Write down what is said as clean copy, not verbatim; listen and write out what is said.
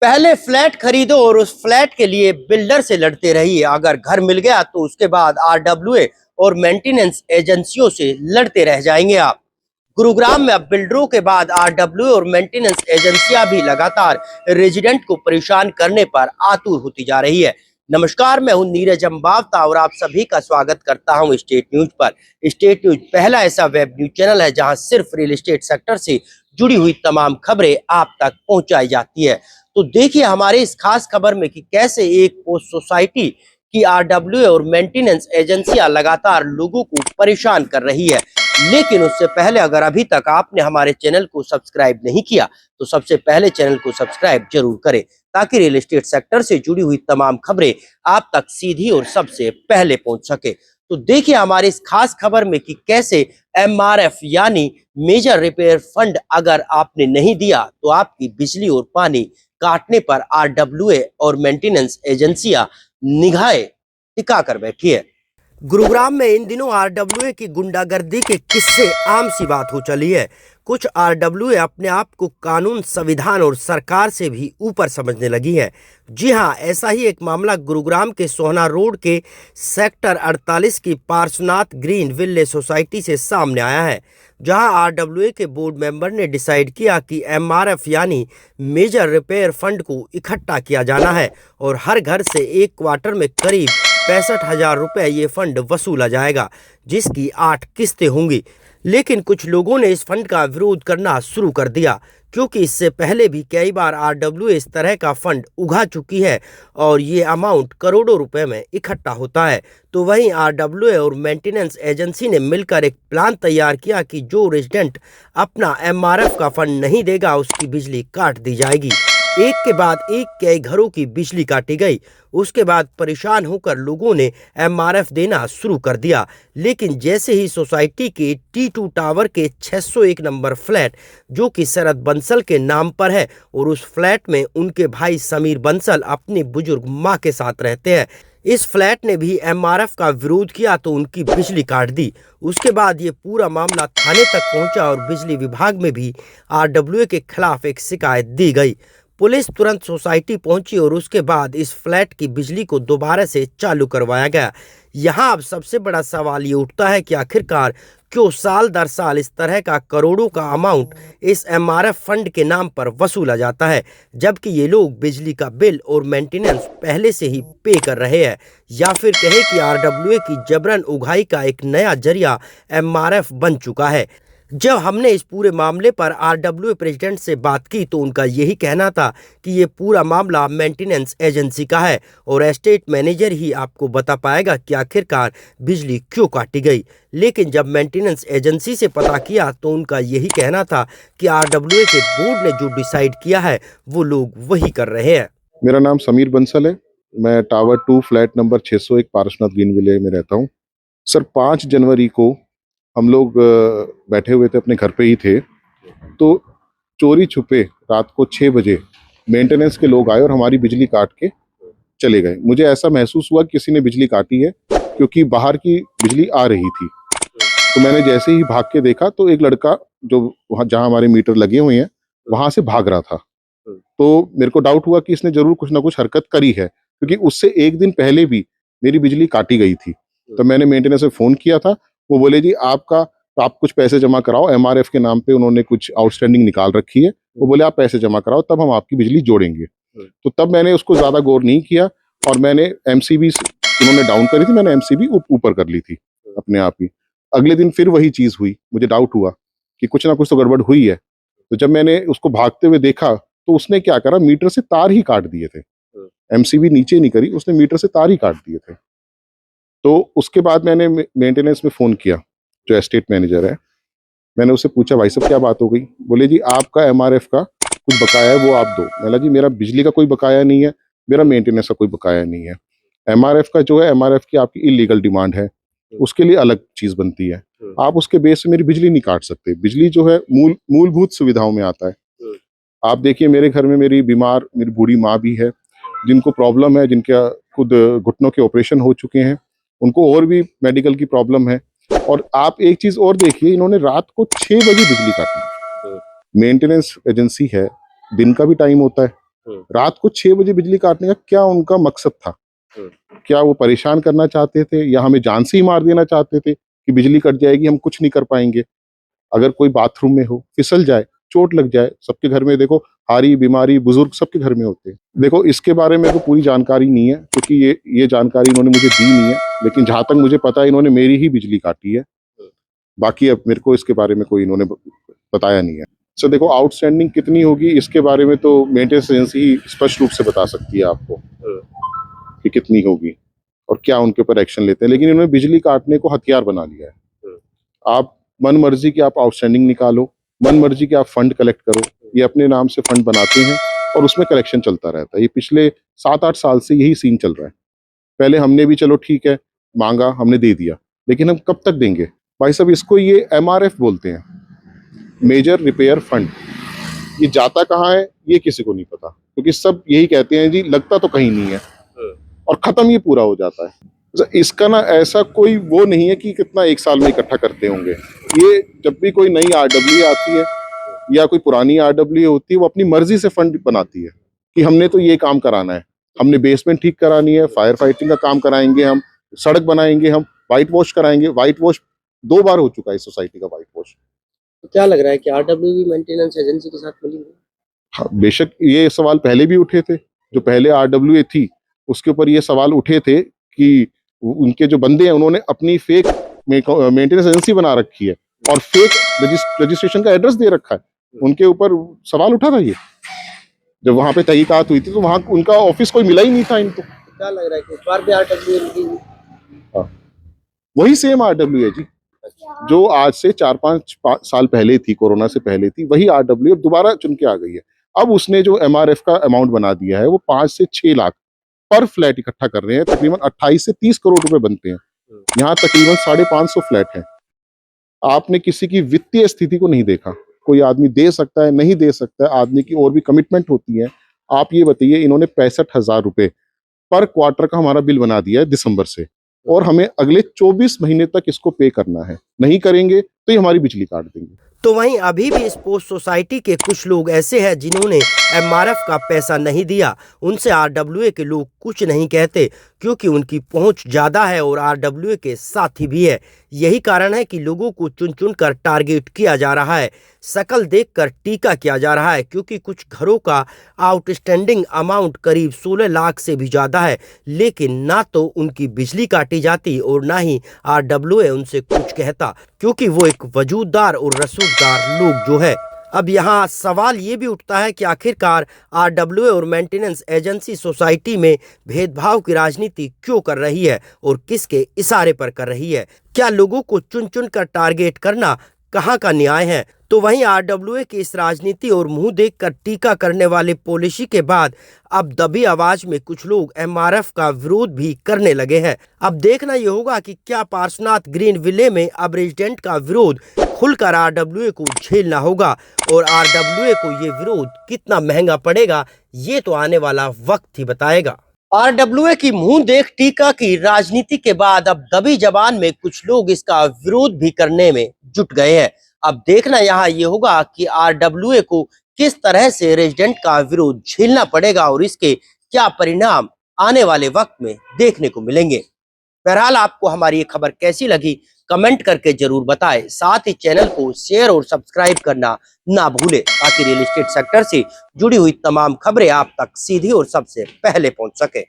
पहले फ्लैट खरीदो और उस फ्लैट के लिए बिल्डर से लड़ते रहिए। अगर घर मिल गया तो उसके बाद आरडब्ल्यूए और मेंटेनेंस एजेंसियों से लड़ते रह जाएंगे आप। गुरुग्राम में अब बिल्डरों के बाद आरडब्ल्यूए और मेंटेनेंस एजेंसियां भी लगातार रेजिडेंट को परेशान करने पर आतुर होती जा रही है। नमस्कार, मैं हूं नीरज अम्बावता और आप सभी का स्वागत करता हूं स्टेट न्यूज पर। स्टेट न्यूज पहला ऐसा वेब न्यूज चैनल है जहां सिर्फ रियल एस्टेट सेक्टर से जुड़ी हुई तमाम खबरें आप तक पहुंचाई जाती है। तो देखिए हमारे इस खास खबर में कि कैसे एक पोस्ट सोसाइटी की आरडब्ल्यूए और मेंटेनेंस एजेंसियां लगातार लोगों को परेशान कर रही है। लेकिन उससे पहले अगर अभी तक आपने हमारे चैनल को सब्सक्राइब नहीं किया तो सबसे पहले चैनल को सब्सक्राइब जरूर करें ताकि रियल एस्टेट सेक्टर से जुड़ी हुई तमाम खबरें आप तक सीधी और सबसे पहले पहुंच सके। तो देखिए हमारी इस खास खबर में कि कैसे एमआरएफ यानी मेजर रिपेयर फंड अगर आपने नहीं दिया तो आपकी बिजली और पानी काटने पर आरडब्ल्यूए और मेंटेनेंस एजेंसियां निगाहें टिका कर बैठी है। गुरुग्राम में इन दिनों आरडब्ल्यूए की गुंडागर्दी के किस्से आम सी बात हो चली है। कुछ आरडब्ल्यूए अपने आप को कानून, संविधान और सरकार से भी ऊपर समझने लगी है। जी हां, ऐसा ही एक मामला गुरुग्राम के सोहना रोड के सेक्टर 48 की पार्श्वनाथ ग्रीन विले सोसाइटी से सामने आया है, जहां आरडब्ल्यूए के बोर्ड मेंबर ने डिसाइड किया कि एमआरएफ यानी मेजर रिपेयर फंड को इकट्ठा किया जाना है और हर घर से एक क्वार्टर में करीब 65,000 रुपये ये फंड वसूला जाएगा, जिसकी 8 किस्तें होंगी। लेकिन कुछ लोगों ने इस फंड का विरोध करना शुरू कर दिया, क्योंकि इससे पहले भी कई बार आरडब्ल्यूए इस तरह का फंड उगा चुकी है और ये अमाउंट करोड़ों रुपए में इकट्ठा होता है। तो वहीं आरडब्ल्यूए और मेंटेनेंस एजेंसी ने मिलकर एक प्लान तैयार किया कि जो रेजिडेंट अपना एमआरएफ का फंड नहीं देगा उसकी बिजली काट दी जाएगी। एक के बाद एक कई घरों की बिजली काटी गई। उसके बाद परेशान होकर लोगों ने एमआरएफ देना शुरू कर दिया। लेकिन जैसे ही सोसाइटी के T2 टावर के 601 नंबर फ्लैट, जो कि शरद बंसल के नाम पर है और उस फ्लैट में उनके भाई समीर बंसल अपनी बुजुर्ग मां के साथ रहते हैं, इस फ्लैट ने भी एमआरएफ का विरोध किया तो उनकी बिजली काट दी। उसके बाद ये पूरा मामला थाने तक पहुंचा और बिजली विभाग में भी आरडब्ल्यूए के खिलाफ एक शिकायत दी गई। पुलिस तुरंत सोसाइटी पहुंची और उसके बाद इस फ्लैट की बिजली को दोबारा से चालू करवाया गया। यहाँ अब सबसे बड़ा सवाल ये उठता है कि आखिरकार क्यों साल दर साल इस तरह का करोड़ों का अमाउंट इस एमआरएफ फंड के नाम पर वसूला जाता है, जबकि ये लोग बिजली का बिल और मेंटेनेंस पहले से ही पे कर रहे हैं। या फिर कहे कि आरडब्ल्यूए की जबरन उगाही का एक नया जरिया एमआरएफ बन चुका है। जब हमने इस पूरे मामले पर आरडब्ल्यूए प्रेसिडेंट से बात की तो उनका यही कहना था कि ये पूरा मामला मेंटेनेंस एजेंसी का है और एस्टेट मैनेजर ही आपको बता पाएगा कि आखिरकार बिजली क्यों काटी गई। लेकिन जब मेंटेनेंस एजेंसी से पता किया तो उनका यही कहना था कि आरडब्ल्यूए के बोर्ड ने जो डिसाइड किया है वो लोग वही कर रहे हैं। मेरा नाम समीर बंसल है। मैं tower 2 flat number 601 Parsvnath Green Ville में रहता हूँ। सर 5 जनवरी को हम लोग बैठे हुए थे, अपने घर पे ही थे, तो चोरी छुपे रात को 6 बजे मेंटेनेंस के लोग आए और हमारी बिजली काट के चले गए। मुझे ऐसा महसूस हुआ कि किसी ने बिजली काटी है, क्योंकि बाहर की बिजली आ रही थी। तो मैंने जैसे ही भाग के देखा तो एक लड़का जो वहाँ जहाँ हमारे मीटर लगे हुए हैं वहां से भाग रहा था। तो मेरे को डाउट हुआ कि इसने जरूर कुछ ना कुछ हरकत करी है, क्योंकि उससे एक दिन पहले भी मेरी बिजली काटी गई थी। तो मैंने मेंटेनेंस से फोन किया था, वो बोले जी आप कुछ पैसे जमा कराओ, एमआरएफ के नाम पे उन्होंने कुछ आउटस्टैंडिंग निकाल रखी है। वो बोले आप पैसे जमा कराओ तब हम आपकी बिजली जोड़ेंगे। तो तब मैंने उसको ज्यादा गौर नहीं किया और मैंने एमसीबी उन्होंने डाउन करी थी, मैंने एमसीबी ऊपर कर ली थी अपने आप ही। अगले दिन फिर वही चीज हुई, मुझे डाउट हुआ कि कुछ ना कुछ तो गड़बड़ हुई है। तो जब मैंने उसको भागते हुए देखा तो उसने क्या करा, मीटर से तार ही काट दिए थे। एमसीबी नीचे नहीं करी, उसने मीटर से तार ही काट दिए थे। तो उसके बाद मैंने मेंटेनेंस में फोन किया, जो एस्टेट मैनेजर है, मैंने उससे पूछा भाई साहब क्या बात हो गई। बोले जी आपका एमआरएफ का कुछ बकाया है वो आप दो। मैंने जी मेरा बिजली का कोई बकाया नहीं है, मेरा मेंटेनेंस का कोई बकाया नहीं है। एमआरएफ का जो है, एमआरएफ की आपकी इलीगल डिमांड है, उसके लिए अलग चीज बनती है। आप उसके बेस से मेरी बिजली नहीं काट सकते। बिजली जो है मूलभूत सुविधाओं में आता है। आप देखिए मेरे घर में मेरी बूढ़ी माँ भी है, जिनको प्रॉब्लम है, जिनके खुद घुटनों के ऑपरेशन हो चुके हैं, उनको और भी मेडिकल की प्रॉब्लम है। और आप एक चीज और देखिए, इन्होंने रात को 6 बजे बिजली काटी। मेंटेनेंस एजेंसी है, दिन का भी टाइम होता है, रात को 6 बजे बिजली काटने का क्या उनका मकसद था? क्या वो परेशान करना चाहते थे या हमें जान से ही मार देना चाहते थे कि बिजली कट जाएगी, हम कुछ नहीं कर पाएंगे? अगर कोई बाथरूम में हो, फिसल जाए, चोट लग जाए, सबके घर में देखो हारी, बीमारी, बुजुर्ग सबके घर में होते हैं। देखो इसके बारे में तो पूरी जानकारी नहीं है क्योंकि ये जानकारी इन्होंने मुझे दी नहीं है, लेकिन जहाँ तक मुझे पता है इन्होंने मेरी ही बिजली काटी है। बाकी अब मेरे को इसके बारे में कोई इन्होंने बताया नहीं है। सो देखो आउटस्टैंडिंग कितनी होगी इसके बारे में तो मेंटेनेंस एजेंसी ही स्पष्ट रूप से बता सकती है आपको कि कितनी होगी और क्या उनके ऊपर एक्शन लेते हैं, लेकिन इन्होंने बिजली काटने को हथियार बना लिया है। आप मन मर्जी के आप आउटस्टैंडिंग निकालो, मन मर्जी के आप फंड कलेक्ट करो, ये अपने नाम से फंड बनाते हैं और उसमें कलेक्शन चलता रहता है। ये पिछले 7-8 साल से यही सीन चल रहा है। पहले हमने भी चलो ठीक है मांगा, हमने दे दिया, लेकिन हम कब तक देंगे भाई साहब? इसको ये MRF बोलते हैं, मेजर रिपेयर फंड। ये जाता कहाँ है ये किसी को नहीं पता, क्योंकि सब यही कहते हैं जी लगता तो कहीं नहीं है और खत्म ये पूरा हो जाता है। इसका ना ऐसा कोई वो नहीं है कि कितना एक साल में इकट्ठा करते होंगे। ये जब भी कोई नई RWA आती है या कोई पुरानी RWA होती है, वो अपनी मर्जी से फंड बनाती है कि हमने तो ये काम कराना है, हमने बेसमेंट ठीक करानी है, फायर फाइटिंग का काम कराएंगे, हम सड़क बनाएंगे, हम व्हाइट वॉश कराएंगे। व्हाइट वॉश 2 बार हो चुका है इस सोसाइटी का व्हाइट वॉश। तो क्या लग रहा है कि RWA भी मेंटेनेंस एजेंसी के साथ मिली हुई? हाँ, बेशक ये सवाल पहले भी उठे थे। जो पहले RWA थी उसके ऊपर ये सवाल उठे थे कि उनके जो बंदे हैं उन्होंने अपनी फेक मेंटेनेंस एजेंसी बना रखी है और फेक रजिस्ट्रेशन का एड्रेस दे रखा है। उनके ऊपर सवाल उठा था ये जब वहां पे तहकीकात हुई थी, तो वहां उनका ऑफिस कोई मिला ही नहीं था इनको। क्या लग रहा है कि इस बार भी RWA मिली हुई? हाँ, वही सेम RWA जी जो आज से 4-5 साल पहले थी, कोरोना से पहले थी, वही RWA दोबारा चुन के आ गई है। अब उसने जो MRF का अमाउंट बना दिया है वो 5 से 6 लाख पर फ्लैट इकट्ठा कर रहे हैं। तकरीबन 28 से 30 करोड़ रुपए बनते हैं। यहाँ तकरीबन 550 फ्लैट हैं। आपने किसी की वित्तीय स्थिति को नहीं देखा। कोई आदमी दे सकता है, नहीं दे सकता है, आदमी की और भी कमिटमेंट होती है। आप ये बताइए, इन्होंने 65,000 रुपए पर क्वार्टर का हमारा बिल बना दिया है दिसंबर से, और हमें अगले 24 महीने तक इसको पे करना है। नहीं करेंगे तो ये हमारी बिजली काट देंगे। तो वहीं अभी भी इस पोस्ट सोसाइटी के कुछ लोग ऐसे हैं जिन्होंने MRF का पैसा नहीं दिया। उनसे RWA के लोग कुछ नहीं कहते क्योंकि उनकी पहुंच ज्यादा है और RWA के साथी भी है। यही कारण है कि लोगों को चुन चुन कर टारगेट किया जा रहा है, शकल देखकर टीका किया जा रहा है, क्योंकि कुछ घरों का आउटस्टैंडिंग अमाउंट करीब 16 लाख से भी ज्यादा है, लेकिन ना तो उनकी बिजली काटी जाती और ना ही RWA उनसे कुछ कहता, क्योंकि वो एक वजूददार और रसूखदार लोग जो है। अब यहाँ सवाल ये भी उठता है कि आखिरकार RWA और मेंटेनेंस एजेंसी सोसाइटी में भेदभाव की राजनीति क्यों कर रही है और किसके इशारे पर कर रही है? क्या लोगों को चुन चुन कर टारगेट करना कहाँ का न्याय है? तो वहीं RWA की इस राजनीति और मुंह देखकर टीका करने वाली पॉलिसी के बाद अब दबी आवाज में कुछ लोग MRF का विरोध भी करने लगे हैं। अब देखना ये होगा कि क्या पार्श्वनाथ ग्रीन विले में अब रेजिडेंट का विरोध खुलकर RWA को झेलना होगा और RWA को ये विरोध कितना महंगा पड़ेगा, ये तो आने वाला वक्त ही बताएगा। RWA की मुंह देख टीका की राजनीति के बाद अब दबी जबान में कुछ लोग इसका विरोध भी करने में जुट गए हैं। अब देखना यहाँ ये होगा कि RWA को किस तरह से रेजिडेंट का विरोध झेलना पड़ेगा और इसके क्या परिणाम आने वाले वक्त में देखने को मिलेंगे। बहरहाल आपको हमारी ये खबर कैसी लगी कमेंट करके जरूर बताएं। साथ ही चैनल को शेयर और सब्सक्राइब करना ना भूलें ताकि रियल एस्टेट सेक्टर से जुड़ी हुई तमाम खबरें आप तक सीधी और सबसे पहले पहुंच सके।